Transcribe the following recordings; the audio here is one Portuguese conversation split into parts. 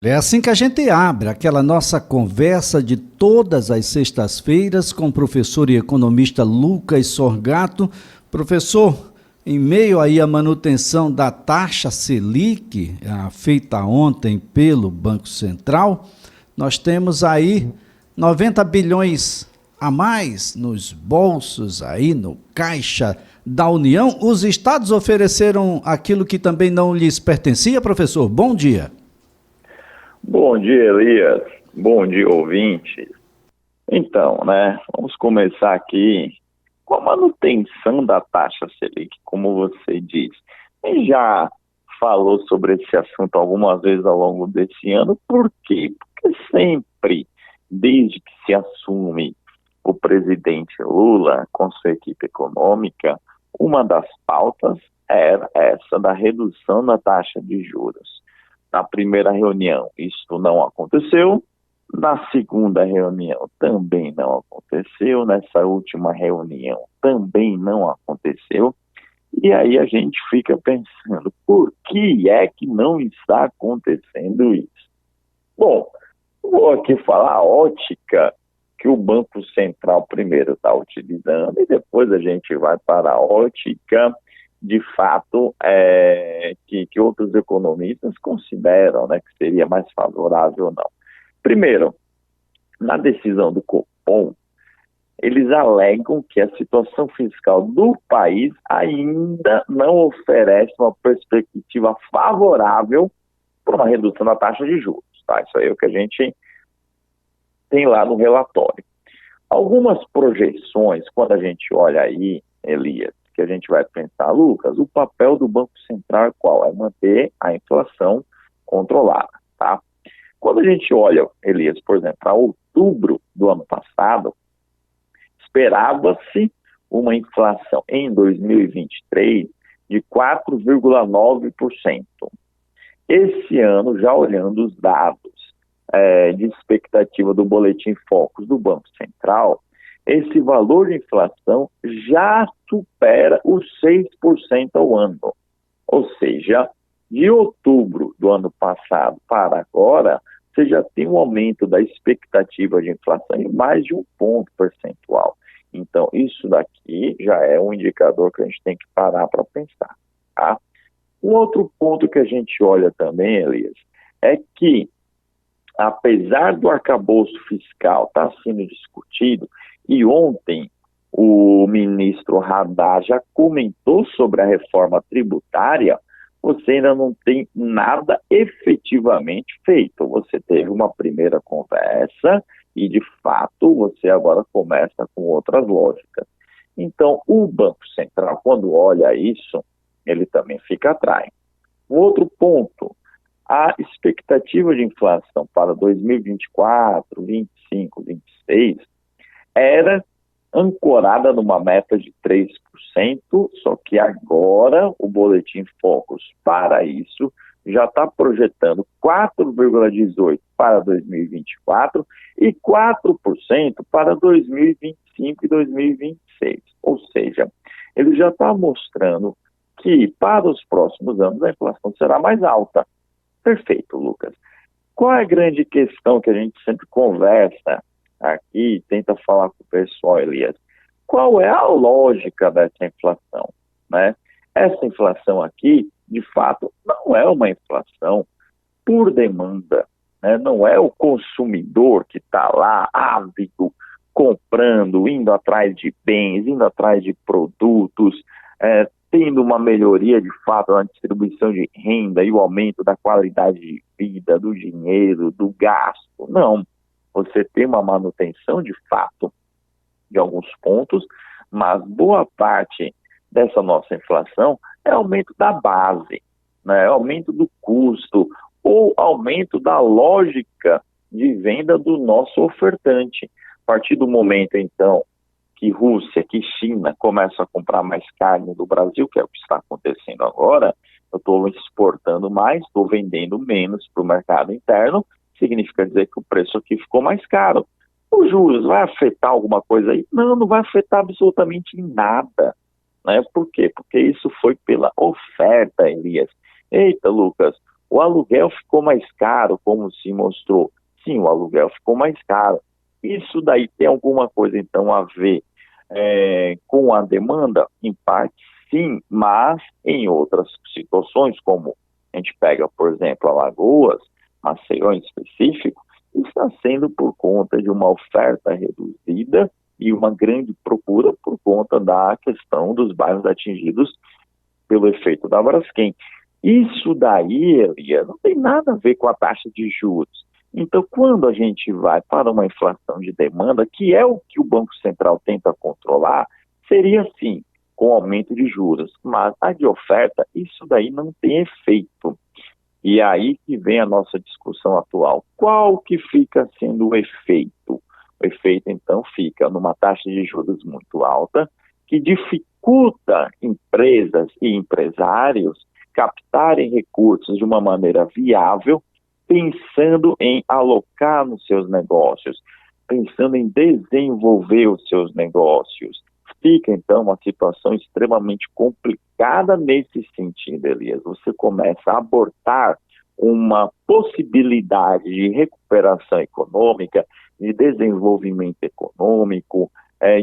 É assim que a gente abre aquela nossa conversa de todas as sextas-feiras com o professor e economista Lucas Sorgato. Professor, em meio aí à manutenção da taxa Selic, feita ontem pelo Banco Central, nós temos aí 90 bilhões a mais nos bolsos aí, no caixa da União. Os estados ofereceram aquilo que também não lhes pertencia, professor? Bom dia. Bom dia, Elias. Bom dia, ouvintes. Então, vamos começar aqui com a manutenção da taxa Selic, como você disse. A gente já falou sobre esse assunto algumas vezes ao longo desse ano. Por quê? Porque sempre, desde que se assume o presidente Lula com sua equipe econômica, uma das pautas era essa da redução da taxa de juros. Na primeira reunião, isso não aconteceu. Na segunda reunião, também não aconteceu. Nessa última reunião, também não aconteceu. E aí a gente fica pensando, por que é que não está acontecendo isso? Bom, vou aqui falar a ótica que o Banco Central primeiro está utilizando e depois a gente vai para a ótica de fato, que outros economistas consideram, que seria mais favorável ou não. Primeiro, na decisão do Copom, eles alegam que a situação fiscal do país ainda não oferece uma perspectiva favorável para uma redução da taxa de juros. Tá? Isso aí é o que a gente tem lá no relatório. Algumas projeções, quando a gente olha aí, Elias, que a gente vai pensar, Lucas, o papel do Banco Central é qual? É manter a inflação controlada, tá? Quando a gente olha, Elias, por exemplo, para outubro do ano passado, esperava-se uma inflação em 2023 de 4,9%. Esse ano, já olhando os dados de expectativa do Boletim Focus do Banco Central, esse valor de inflação já supera os 6% ao ano. Ou seja, de outubro do ano passado para agora, você já tem um aumento da expectativa de inflação em mais de 1 ponto percentual. Então, isso daqui já é um indicador que a gente tem que parar para pensar. Tá? Um outro ponto que a gente olha também, Elias, é que, apesar do arcabouço fiscal estar sendo discutido, e ontem o ministro Haddad já comentou sobre a reforma tributária, você ainda não tem nada efetivamente feito. Você teve uma primeira conversa e, de fato, você agora começa com outras lógicas. Então, o Banco Central, quando olha isso, ele também fica atrás. Um outro ponto, a expectativa de inflação para 2024, 25, 26 era ancorada numa meta de 3%, só que agora o Boletim Focus para isso já está projetando 4,18% para 2024 e 4% para 2025 e 2026. Ou seja, ele já está mostrando que para os próximos anos a inflação será mais alta. Perfeito, Lucas. Qual é a grande questão que a gente sempre conversa aqui, tenta falar com o pessoal, Elias? Qual é a lógica dessa inflação? Essa inflação aqui, de fato, não é uma inflação por demanda, não é o consumidor que está lá ávido, comprando, indo atrás de bens, indo atrás de produtos, tendo uma melhoria de fato na distribuição de renda e o aumento da qualidade de vida, do dinheiro, do gasto. Não. Você tem uma manutenção de fato de alguns pontos, mas boa parte dessa nossa inflação é aumento da base, aumento do custo ou aumento da lógica de venda do nosso ofertante. A partir do momento, então, que Rússia, que China começam a comprar mais carne do Brasil, que é o que está acontecendo agora, eu estou exportando mais, estou vendendo menos para o mercado interno, significa dizer que o preço aqui ficou mais caro. Os juros vai afetar alguma coisa aí? Não, não vai afetar absolutamente nada. Por quê? Porque isso foi pela oferta, Elias. Eita, Lucas, o aluguel ficou mais caro, como se mostrou. Sim, o aluguel ficou mais caro. Isso daí tem alguma coisa, então, a ver com a demanda? Em parte, sim, mas em outras situações, como a gente pega, por exemplo, Alagoas, Maceió em específico, está sendo por conta de uma oferta reduzida e uma grande procura por conta da questão dos bairros atingidos pelo efeito da Braskem. Isso daí, Elia, não tem nada a ver com a taxa de juros. Então, quando a gente vai para uma inflação de demanda, que é o que o Banco Central tenta controlar, seria sim, com aumento de juros. Mas a de oferta, isso daí não tem efeito. E aí que vem a nossa discussão atual. Qual que fica sendo o efeito? O efeito, então, fica numa taxa de juros muito alta, que dificulta empresas e empresários captarem recursos de uma maneira viável, pensando em alocar nos seus negócios, pensando em desenvolver os seus negócios. Fica, então, uma situação extremamente complicada nesse sentido, Elias. Você começa a abortar uma possibilidade de recuperação econômica, de desenvolvimento econômico,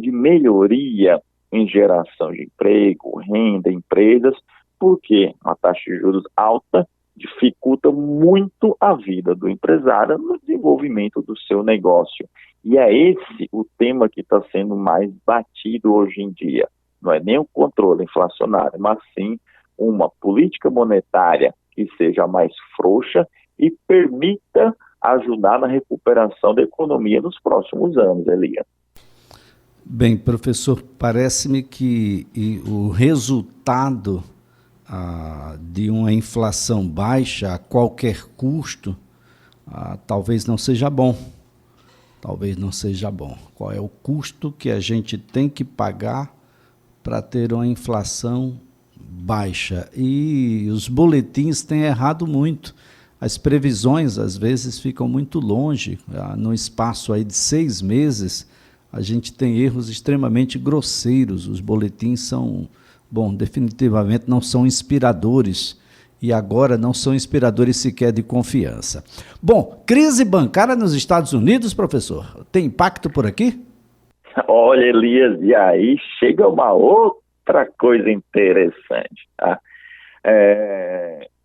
de melhoria em geração de emprego, renda, empresas, porque uma taxa de juros alta dificulta muito a vida do empresário no desenvolvimento do seu negócio. E é esse o tema que está sendo mais batido hoje em dia. Não é nem o controle inflacionário, mas sim uma política monetária que seja mais frouxa e permita ajudar na recuperação da economia nos próximos anos, Elias. Bem, professor, parece-me que o resultado de uma inflação baixa a qualquer custo, talvez não seja bom. Talvez não seja bom. Qual é o custo que a gente tem que pagar para ter uma inflação baixa? E os boletins têm errado muito. As previsões, às vezes, ficam muito longe. No espaço aí de 6 meses, a gente tem erros extremamente grosseiros. Os boletins são, definitivamente não são inspiradores. E agora não são inspiradores sequer de confiança. Bom, crise bancária nos Estados Unidos, professor, tem impacto por aqui? Olha, Elias, e aí chega uma outra coisa interessante, tá?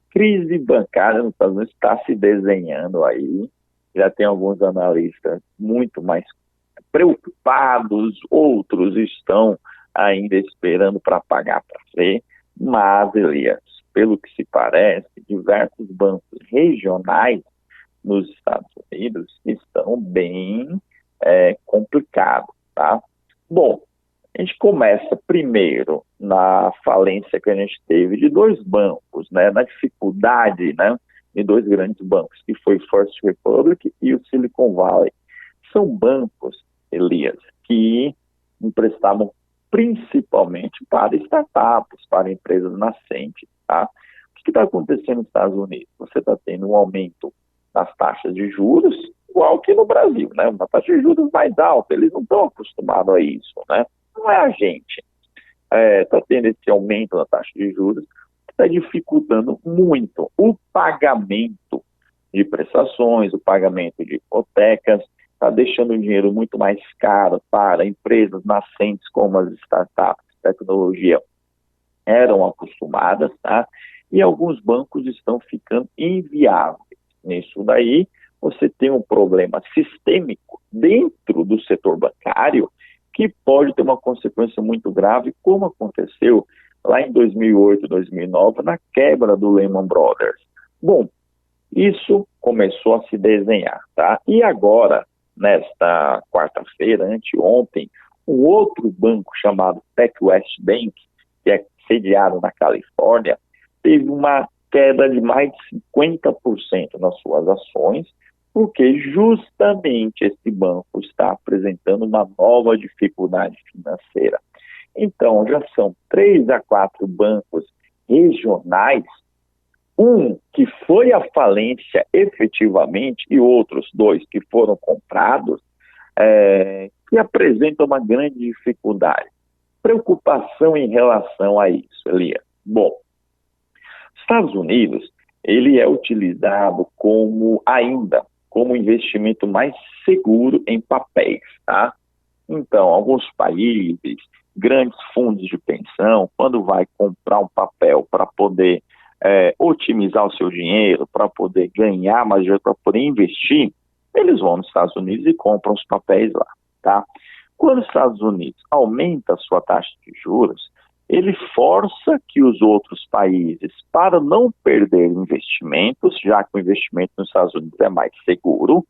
Crise bancária nos Estados Unidos está se desenhando aí, já tem alguns analistas muito mais preocupados, outros estão ainda esperando para pagar para ver, mas, Elias, pelo que se parece, diversos bancos regionais nos Estados Unidos estão bem complicados, tá? Bom, a gente começa primeiro na falência que a gente teve de 2 bancos, né? Na dificuldade, né, de 2 grandes bancos, que foi First Republic e o Silicon Valley. São bancos, Elias, que emprestavam principalmente para startups, para empresas nascentes, tá? O que está acontecendo nos Estados Unidos? Você está tendo um aumento das taxas de juros, igual que no Brasil, né? Uma taxa de juros mais alta, eles não estão acostumados a isso, né? Não é a gente. Está tendo esse aumento da taxa de juros, que está dificultando muito o pagamento de prestações, o pagamento de hipotecas, está deixando o dinheiro muito mais caro para empresas nascentes como as startups de tecnologia eram acostumadas, tá? E alguns bancos estão ficando inviáveis. Nisso daí, você tem um problema sistêmico dentro do setor bancário que pode ter uma consequência muito grave, como aconteceu lá em 2008, 2009, na quebra do Lehman Brothers. Bom, isso começou a se desenhar, tá? E agora, nesta quarta-feira, anteontem, um outro banco chamado PacWest Bank, que é sediado na Califórnia, teve uma queda de mais de 50% nas suas ações, porque justamente esse banco está apresentando uma nova dificuldade financeira. Então, já são 3 a 4 bancos regionais, um que foi à falência efetivamente e outros 2 que foram comprados, que apresentam uma grande dificuldade. Preocupação em relação a isso, Elias. Bom, Estados Unidos ele é utilizado como investimento mais seguro em papéis, tá? Então, alguns países, grandes fundos de pensão, quando vai comprar um papel para poder otimizar o seu dinheiro, para poder ganhar mais dinheiro, para poder investir, eles vão nos Estados Unidos e compram os papéis lá, tá? Quando os Estados Unidos aumenta a sua taxa de juros, ele força que os outros países, para não perder investimentos, já que o investimento nos Estados Unidos é mais seguro,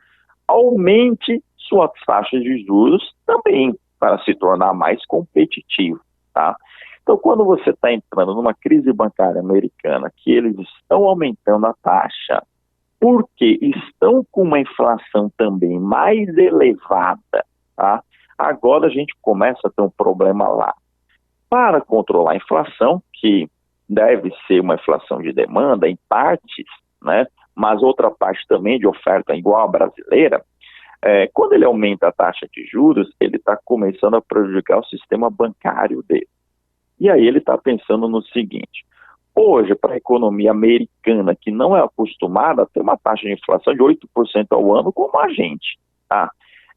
aumente suas taxas de juros também, para se tornar mais competitivo, tá? Então, quando você está entrando numa crise bancária americana, que eles estão aumentando a taxa, porque estão com uma inflação também mais elevada, tá? Agora a gente começa a ter um problema lá. Para controlar a inflação, que deve ser uma inflação de demanda em partes, né? Mas outra parte também de oferta igual à brasileira, quando ele aumenta a taxa de juros, ele está começando a prejudicar o sistema bancário dele. E aí ele está pensando no seguinte: hoje, para a economia americana, que não é acostumada a ter uma taxa de inflação de 8% ao ano como a gente, tá?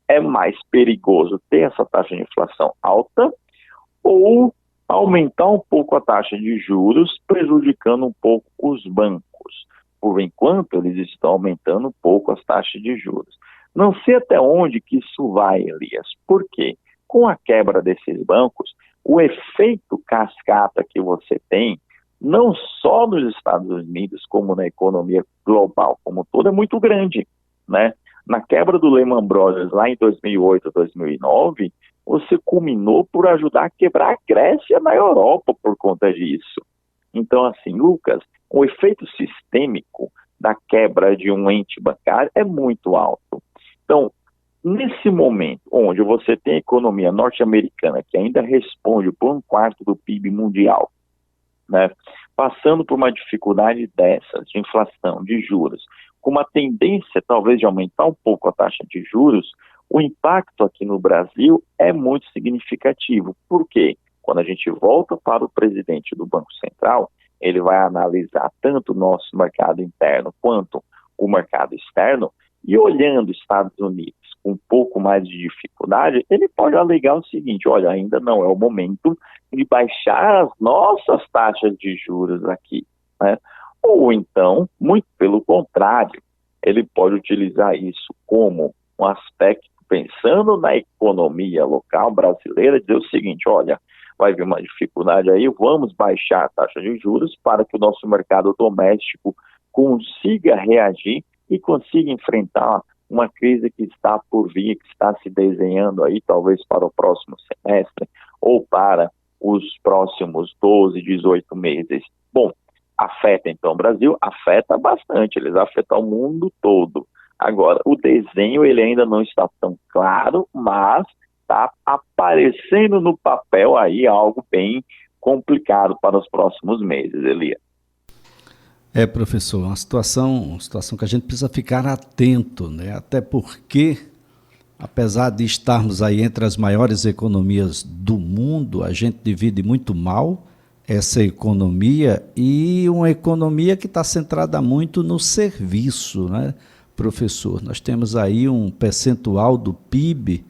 É mais perigoso ter essa taxa de inflação alta ou aumentar um pouco a taxa de juros, prejudicando um pouco os bancos. Por enquanto, eles estão aumentando um pouco as taxas de juros. Não sei até onde que isso vai, Elias. Por quê? Com a quebra desses bancos, o efeito cascata que você tem, não só nos Estados Unidos, como na economia global como toda, é muito grande, né? Na quebra do Lehman Brothers, lá em 2008, 2009, você culminou por ajudar a quebrar a Grécia na Europa por conta disso. Então, assim, Lucas, o efeito sistêmico da quebra de um ente bancário é muito alto. Então, nesse momento onde você tem a economia norte-americana, que ainda responde por 1/4 do PIB mundial, né, passando por uma dificuldade dessas, de inflação, de juros, com uma tendência talvez de aumentar um pouco a taxa de juros, o impacto aqui no Brasil é muito significativo. Por quê? Quando a gente volta para o presidente do Banco Central, ele vai analisar tanto o nosso mercado interno quanto o mercado externo, e olhando os Estados Unidos com um pouco mais de dificuldade, ele pode alegar o seguinte: olha, ainda não é o momento de baixar as nossas taxas de juros aqui, né? Ou então, muito pelo contrário, ele pode utilizar isso como um aspecto, pensando na economia local brasileira, dizer o seguinte: olha, vai vir uma dificuldade aí, vamos baixar a taxa de juros para que o nosso mercado doméstico consiga reagir e consiga enfrentar uma crise que está por vir, que está se desenhando aí, talvez para o próximo semestre ou para os próximos 12, 18 meses. Bom, afeta então o Brasil? Afeta bastante, eles afetam o mundo todo. Agora, o desenho ele ainda não está tão claro, mas está aparecendo no papel aí algo bem complicado para os próximos meses, Elias. Professor, uma situação que a gente precisa ficar atento, né? Até porque, apesar de estarmos aí entre as maiores economias do mundo, a gente divide muito mal essa economia, e uma economia que está centrada muito no serviço, né, professor? Nós temos aí um percentual do PIB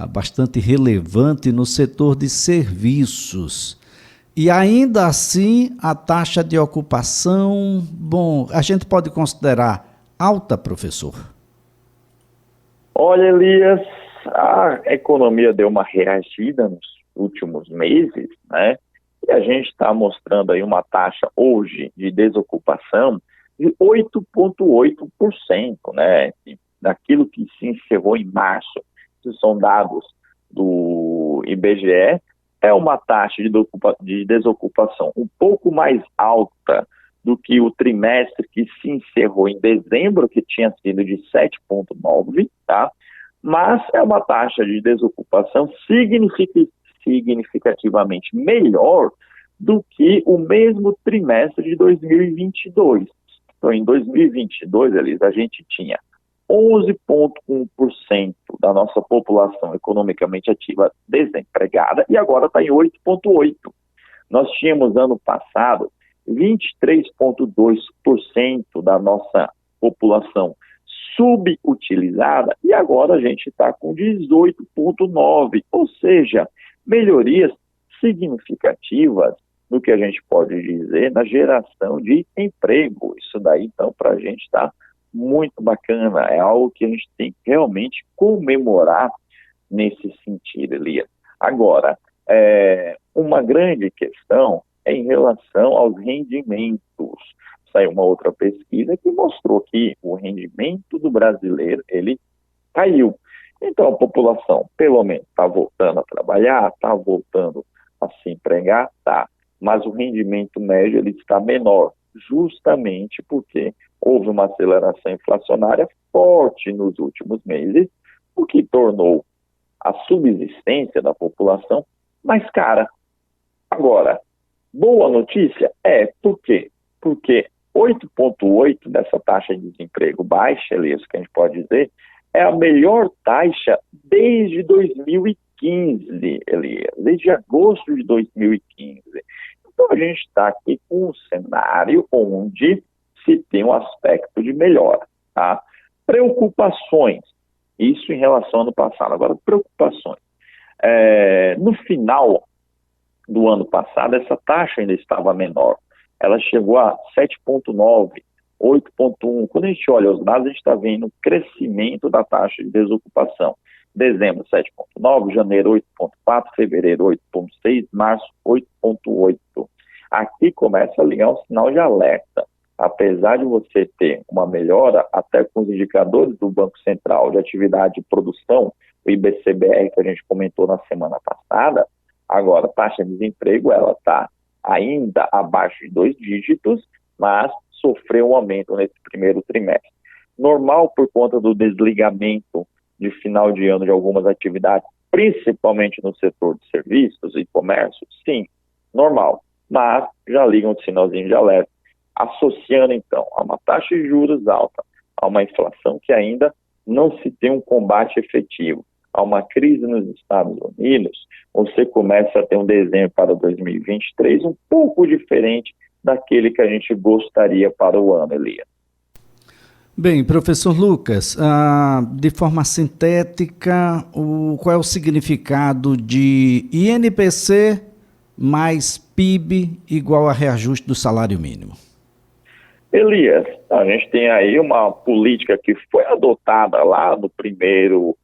bastante relevante no setor de serviços. E ainda assim, a taxa de ocupação, bom, a gente pode considerar alta, professor? Olha, Elias, a economia deu uma reagida nos últimos meses, né? E a gente está mostrando aí uma taxa hoje de desocupação de 8,8%, né? Daquilo que se encerrou em março. Esses são dados do IBGE. É uma taxa de desocupação um pouco mais alta do que o trimestre que se encerrou em dezembro, que tinha sido de 7,9%, tá? Mas é uma taxa de desocupação significativamente melhor do que o mesmo trimestre de 2022. Então, em 2022, Elisa, a gente tinha 11,1% da nossa população economicamente ativa desempregada e agora está em 8,8%. Nós tínhamos ano passado 23,2% da nossa população subutilizada, e agora a gente está com 18,9%, ou seja, melhorias significativas no que a gente pode dizer na geração de emprego. Isso daí, então, para a gente está muito bacana, é algo que a gente tem que realmente comemorar nesse sentido, Elias. Agora, uma grande questão é em relação aos rendimentos. Saiu uma outra pesquisa que mostrou que o rendimento do brasileiro, ele caiu. Então, a população, pelo menos, está voltando a trabalhar, está voltando a se empregar, tá. Mas o rendimento médio, ele está menor, justamente porque houve uma aceleração inflacionária forte nos últimos meses, o que tornou a subsistência da população mais cara. Agora, boa notícia por quê? Porque 8,8% dessa taxa de desemprego baixa, Elias, que a gente pode dizer, é a melhor taxa desde 2015, Elias, desde agosto de 2015. Então, a gente está aqui com um cenário onde se tem um aspecto de melhora, tá? Preocupações, isso em relação ao ano passado. Agora, preocupações. No final do ano passado, essa taxa ainda estava menor. Ela chegou a 7,9%, 8,1%. Quando a gente olha os dados, a gente está vendo um crescimento da taxa de desocupação. Dezembro, 7,9%, janeiro, 8,4%, fevereiro, 8,6%, março, 8,8%. Aqui começa a ligar um sinal de alerta. Apesar de você ter uma melhora, até com os indicadores do Banco Central de atividade de produção, o IBCBR que a gente comentou na semana passada, agora a taxa de desemprego ela está ainda abaixo de 2 dígitos, mas sofreu um aumento nesse primeiro trimestre. Normal por conta do desligamento de final de ano de algumas atividades, principalmente no setor de serviços e comércio? Sim, normal, mas já liga um sinalzinho de alerta, associando então a uma taxa de juros alta, a uma inflação que ainda não se tem um combate efetivo, a uma crise nos Estados Unidos, você começa a ter um desenho para 2023 um pouco diferente daquele que a gente gostaria para o ano, Elias. Bem, professor Lucas, de forma sintética, qual é o significado de INPC mais PIB igual a reajuste do salário mínimo? Elias, a gente tem aí uma política que foi adotada lá no primeiro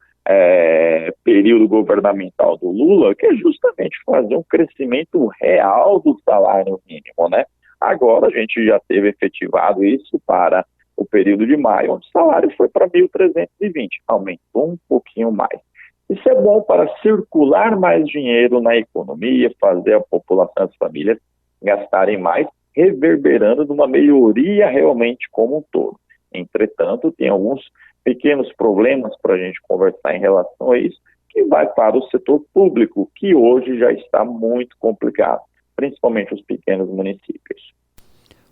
período governamental do Lula, que é justamente fazer um crescimento real do salário mínimo, né? Agora a gente já teve efetivado isso para o período de maio, onde o salário foi para 1.320, aumentou um pouquinho mais. Isso é bom para circular mais dinheiro na economia, fazer a população, as famílias gastarem mais, reverberando numa melhoria realmente como um todo. Entretanto, tem alguns pequenos problemas para a gente conversar em relação a isso, que vai para o setor público, que hoje já está muito complicado, principalmente os pequenos municípios.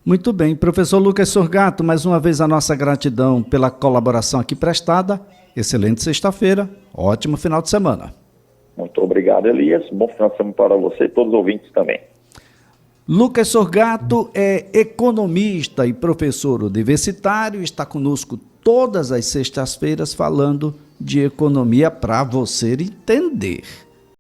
Muito bem. Professor Lucas Sorgato, mais uma vez a nossa gratidão pela colaboração aqui prestada. Excelente sexta-feira, ótimo final de semana. Muito obrigado, Elias. Bom final de semana para você e todos os ouvintes também. Lucas Sorgato é economista e professor universitário, está conosco todas as sextas-feiras falando de economia para você entender.